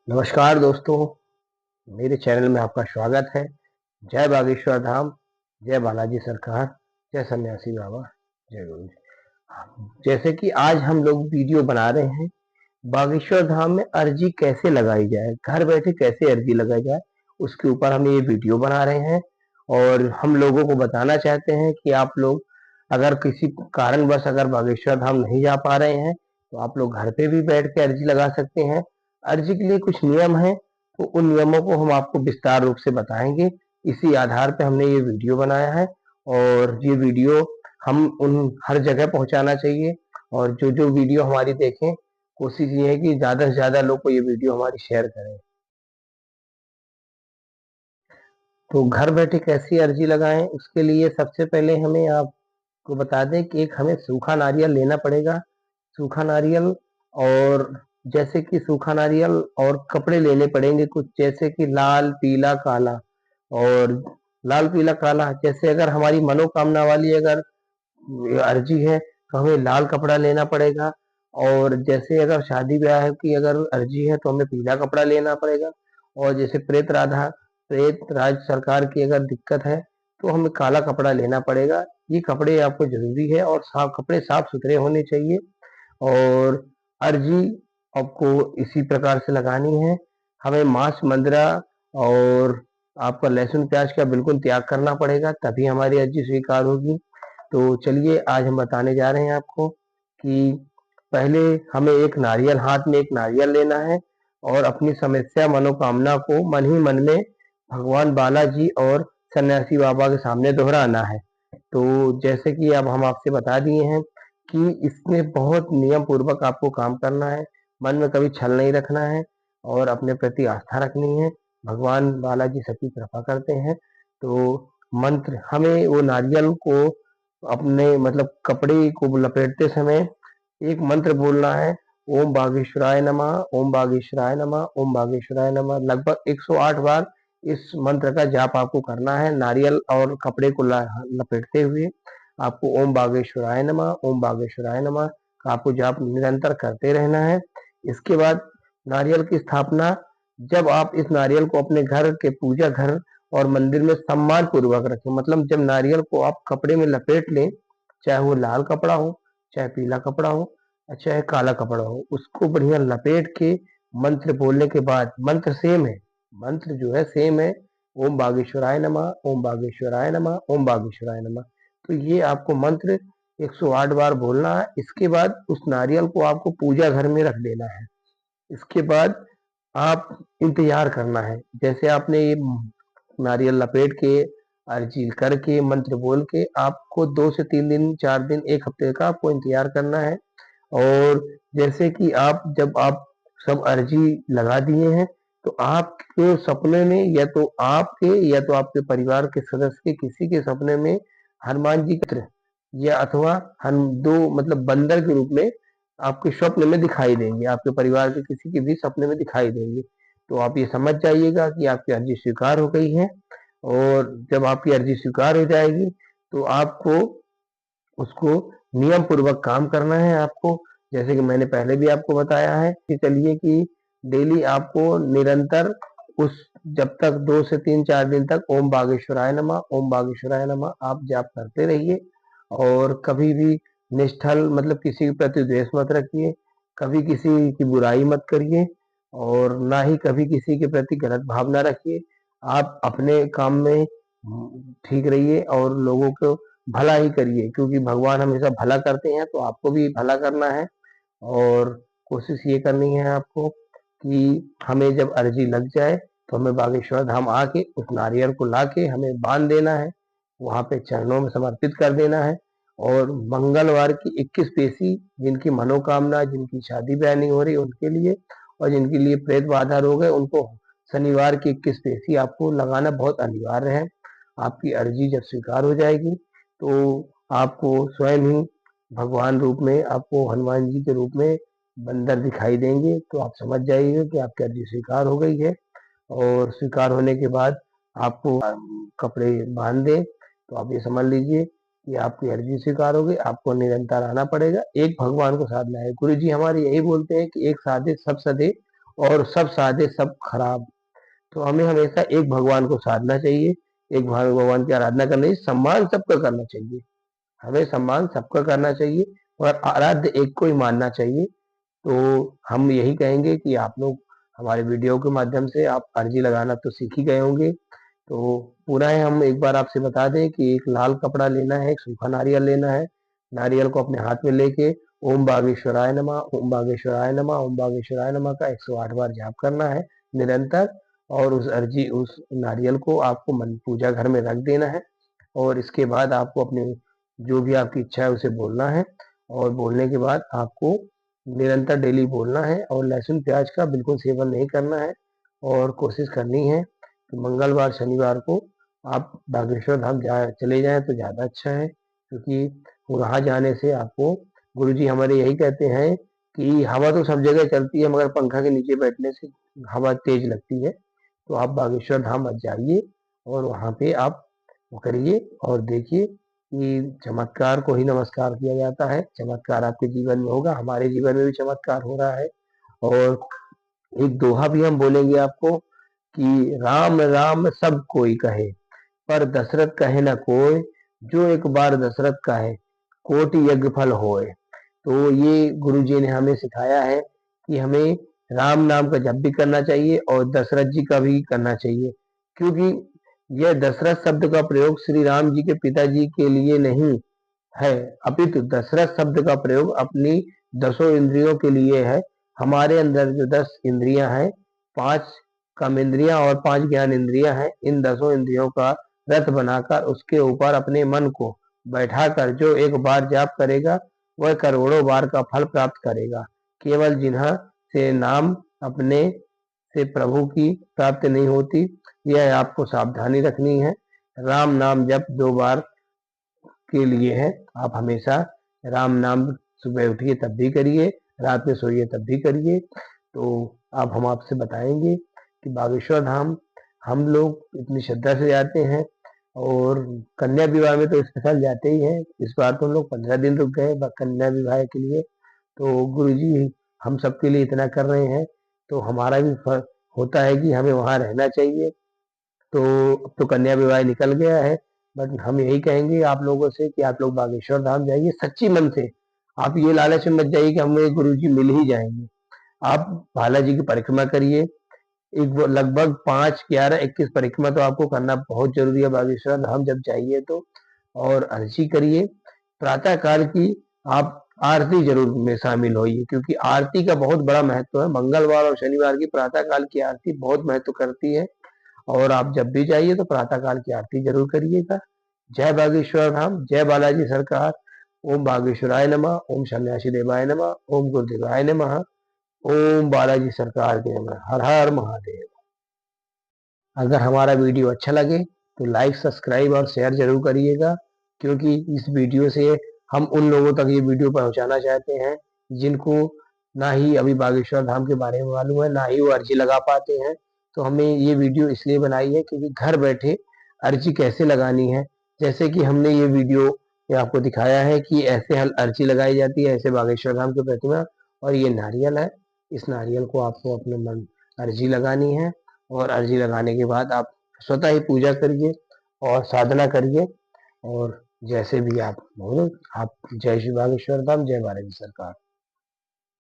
नमस्कार दोस्तों, मेरे चैनल में आपका स्वागत है। जय बागेश्वर धाम, जय बालाजी सरकार, जय सन्यासी बाबा, जय गुरु जी। जैसे कि आज हम लोग वीडियो बना रहे हैं, बागेश्वर धाम में अर्जी कैसे लगाई जाए, घर बैठे कैसे अर्जी लगाई जाए, उसके ऊपर हम ये वीडियो बना रहे हैं। और हम लोगों को बताना चाहते हैं कि आप लोग अगर किसी कारणवश अगर बागेश्वर धाम नहीं जा पा रहे हैं, तो आप लोग घर पे भी बैठ के अर्जी लगा सकते हैं। अर्जी के लिए कुछ नियम हैं, तो उन नियमों को हम आपको विस्तार रूप से बताएंगे। इसी आधार पे हमने ये वीडियो बनाया है और ये वीडियो हम उन हर जगह पहुंचाना चाहिए। और जो जो वीडियो हमारी देखें, कोशिश ये है कि ज़्यादा से ज़्यादा लोग को ये वीडियो हमारी शेयर करें। तो घर बैठे कैसी अर्जी लगाएं, उसके लिए सबसे पहले हमें आपको बता दें कि एक हमें सूखा नारियल लेना पड़ेगा। सूखा नारियल और जैसे कि सूखा नारियल और कपड़े लेने पड़ेंगे कुछ, जैसे कि लाल, पीला, काला। और लाल, पीला, काला जैसे अगर हमारी मनोकामना वाली अगर अर्जी है तो हमें लाल कपड़ा लेना पड़ेगा। और जैसे अगर शादी ब्याह की अगर अर्जी है तो हमें पीला कपड़ा लेना पड़ेगा। और जैसे प्रेत राज सरकार की अगर दिक्कत है तो हमें काला कपड़ा लेना पड़ेगा। ये कपड़े आपको जरूरी है और साफ कपड़े साफ सुथरे होने चाहिए। और अर्जी आपको इसी प्रकार से लगानी है। हमें मांस मंद्रा और आपका लहसुन प्याज का बिल्कुल त्याग करना पड़ेगा, तभी हमारी अर्जी स्वीकार होगी। तो चलिए आज हम बताने जा रहे हैं आपको कि पहले हमें एक नारियल, हाथ में एक नारियल लेना है और अपनी समस्या मनोकामना को मन ही मन में भगवान बालाजी और सन्यासी बाबा के सामने दोहराना है। तो जैसे कि अब हम आपसे बता दिए हैं कि इसमें बहुत नियम पूर्वक आपको काम करना है। मन में कभी छल नहीं रखना है और अपने प्रति आस्था रखनी है। भगवान बालाजी सबकी कृपा करते हैं। तो मंत्र हमें वो नारियल को अपने मतलब कपड़े को लपेटते समय एक मंत्र बोलना है। ओम बागेश्वराय नमः, ओम बागेश्वराय नमः, ओम बागेश्वराय नमः। लगभग 108 बार इस मंत्र का जाप आपको करना है। नारियल और कपड़े को लपेटते हुए आपको ओम बागेश्वराय नमः, ओम बागेश्वराय नमः का आपको जाप निरंतर करते रहना है। इसके बाद नारियल की स्थापना, जब आप इस नारियल को अपने घर के पूजा घर और मंदिर में सम्मान पूर्वक रखें। मतलब जब नारियल को आप कपड़े में लपेट लें, चाहे वो लाल कपड़ा हो, चाहे पीला कपड़ा हो, चाहे काला कपड़ा हो, उसको बढ़िया लपेट के मंत्र बोलने के बाद, मंत्र सेम है, मंत्र जो है सेम है, ओम बागेश्वराय नमः, ओम बागेश्वराय नमः, ओम बागेश्वराय नमः। तो ये आपको मंत्र 108 बार बोलना है। इसके बाद उस नारियल को आपको पूजा घर में रख देना है। इसके बाद आप इंतजार करना है। जैसे आपने ये नारियल लपेट के अर्जी करके मंत्र बोल के आपको 2 से 3 दिन, 4 दिन, 1 हफ्ते का आपको इंतजार करना है। और जैसे कि जब आप सब अर्जी लगा दिए हैं, तो आपके सपने में या तो आपके परिवार के सदस्य के किसी के सपने में हनुमान जी का चित्र या अथवा हम 2 मतलब बंदर के रूप में आपके स्वप्न में दिखाई देंगे, आपके परिवार के किसी के भी सपने में दिखाई देंगे। तो आप ये समझ जाइएगा कि आपकी अर्जी स्वीकार हो गई है। और जब आपकी अर्जी स्वीकार हो जाएगी तो आपको उसको नियम पूर्वक काम करना है आपको। जैसे कि मैंने पहले भी आपको बताया है कि चलिए कि डेली आपको निरंतर उस जब तक 2 से 3 4 दिन तक ओम बागेश्वराय नमः, ओम बागेश्वराय नमः आप जाप करते रहिए। और कभी भी निष्ठल मतलब किसी के प्रति द्वेष मत रखिए, कभी किसी की बुराई मत करिए और ना ही कभी किसी के प्रति गलत भावना रखिए। आप अपने काम में ठीक रहिए और लोगों को भला ही करिए, क्योंकि भगवान हमेशा भला करते हैं, तो आपको भी भला करना है। और कोशिश ये करनी है आपको कि हमें जब अर्जी लग जाए तो हमें बागेश्वर धाम आके उस नारियल को लाके हमें बांध देना है, वहाँ पे चरणों में समर्पित कर देना है। और मंगलवार की 21 पेशी, जिनकी मनोकामना, जिनकी शादी ब्याह नहीं हो रही उनके लिए, और जिनके लिए प्रेत बाधा रोग है उनको शनिवार की 21 पेशी आपको लगाना बहुत अनिवार्य है। आपकी अर्जी जब स्वीकार हो जाएगी तो आपको स्वयं ही भगवान रूप में, आपको हनुमान जी के रूप में बंदर दिखाई देंगे। तो आप समझ जाइए कि आपकी अर्जी स्वीकार हो गई है। और स्वीकार होने के बाद आपको कपड़े बांध दें, तो आप ये समझ लीजिए कि आपकी अर्जी स्वीकार हो गई। आपको निरंतर आना पड़ेगा, एक भगवान को साधना है। गुरु जी हमारे यही बोलते हैं कि एक साधे सब सधे और सब साधे सब खराब। तो हमें हमेशा एक भगवान को साधना चाहिए, एक भगवान की आराधना करनी चाहिए, सम्मान सबका करना चाहिए। हमें सम्मान सबका करना चाहिए और आराध्य एक को ही मानना चाहिए। तो हम यही कहेंगे कि आप लोग हमारे वीडियो के माध्यम से आप अर्जी लगाना तो सीख ही गए होंगे। तो पुनः हम एक बार आपसे बता दें कि एक लाल कपड़ा लेना है, एक सूखा नारियल लेना है। नारियल को अपने हाथ में लेके ओम बागेश्वराय नमः, ओम बागेश्वराय नमः, ओम बागेश्वराय नमः का 108 बार जाप करना है निरंतर। और उस नारियल को आपको मन पूजा घर में रख देना है। और इसके बाद आपको अपने जो भी आपकी इच्छा है उसे बोलना है। और बोलने के बाद आपको निरंतर डेली बोलना है और लहसुन प्याज का बिल्कुल सेवन नहीं करना है। और कोशिश करनी है कि मंगलवार शनिवार को आप बागेश्वर धाम चले जाएं तो ज़्यादा अच्छा है, क्योंकि वहाँ जाने से आपको गुरुजी हमारे यही कहते हैं कि हवा तो सब जगह चलती है मगर पंखा के नीचे बैठने से हवा तेज लगती है। तो आप बागेश्वर धाम मत जाइए और वहाँ पे आप वो करिए और देखिए कि चमत्कार को ही नमस्कार किया जाता है। चमत्कार आपके जीवन में होगा, हमारे जीवन में भी चमत्कार हो रहा है। और एक दोहा भी हम बोलेंगे आपको कि राम राम सब कोई कहे, पर दशरथ कहे न कोय, जो एक बार दशरथ कहे, कोटि यज्ञ फल होए। तो ये गुरु जी ने हमें सिखाया है कि हमें राम नाम का जप भी करना चाहिए और दशरथ जी का भी करना चाहिए, क्योंकि यह दशरथ शब्द का प्रयोग श्री राम जी के पिताजी के लिए नहीं है, अपितु दशरथ शब्द का प्रयोग अपनी 10 इंद्रियों के लिए है। हमारे अंदर जो 10 इंद्रियां हैं, 5 कर्म इंद्रियां और 5 ज्ञान इंद्रियां हैं, इन 10 इंद्रियों का रथ बनाकर उसके ऊपर अपने मन को बैठाकर जो एक बार जाप करेगा वह करोड़ों बार का फल प्राप्त करेगा। केवल जिन्हा से नाम अपने से प्रभु की प्राप्ति नहीं होती, यह आपको सावधानी रखनी है। राम नाम जप 2 बार के लिए है। आप हमेशा राम नाम सुबह उठिए तब भी करिए, रात में सोइए तब भी करिए। तो अब हम आपसे बताएंगे कि बागेश्वर धाम हम लोग इतनी श्रद्धा से जाते हैं और कन्या विवाह में तो स्पेशल जाते ही हैं। इस बार तो हम लोग 15 दिन रुक गए कन्या विवाह के लिए। तो गुरु जी हम सबके लिए इतना कर रहे हैं तो हमारा भी होता है कि हमें वहाँ रहना चाहिए। तो अब तो कन्या विवाह निकल गया है, बट हम यही कहेंगे आप लोगों से कि आप लोग बागेश्वर धाम जाइए सच्ची मन से। आप ये लालच में मत जाइए कि हमें गुरु जी मिल ही जाएंगे। आप बालाजी की परिक्रमा करिए, एक लगभग 5, 11, 21 परिक्रमा तो आपको करना बहुत जरूरी है बागेश्वर धाम जब जाइए तो। और अर्जी करिए प्रातः काल की, आप आरती जरूर में शामिल होइए, क्योंकि आरती का बहुत बड़ा महत्व है। मंगलवार और शनिवार की प्रातः काल की आरती बहुत महत्व करती है। और आप जब भी जाइए तो प्रातः काल की आरती जरूर करिएगा। जय बागेश्वर धाम, जय बालाजी सरकार। ओम बागेश्वराय नमः, ओम सन्यासी देवाय नमः, ओम गुरुदेवाय नमः, ओम बालाजी सरकार के नमः। हर हर महादेव। अगर हमारा वीडियो अच्छा लगे तो लाइक, सब्सक्राइब और शेयर जरूर करिएगा, क्योंकि इस वीडियो से हम उन लोगों तक ये वीडियो पहुंचाना चाहते हैं जिनको ना ही अभी बागेश्वर धाम के बारे में मालूम है, ना ही वो अर्जी लगा पाते हैं। तो हमने ये वीडियो इसलिए बनाई है क्योंकि घर बैठे अर्जी कैसे लगानी है, जैसे कि हमने ये वीडियो में आपको दिखाया है कि ऐसे हल अर्जी लगाई जाती है, ऐसे बागेश्वर धाम की प्रतिमा। और ये नारियल है, इस नारियल को आपको अपने मन अर्जी लगानी है। और अर्जी लगाने के बाद आप स्वतः ही पूजा करिए और साधना करिए। और जैसे भी आप बोलो, आप जय श्री बागेश्वर धाम, जय बालाजी सरकार।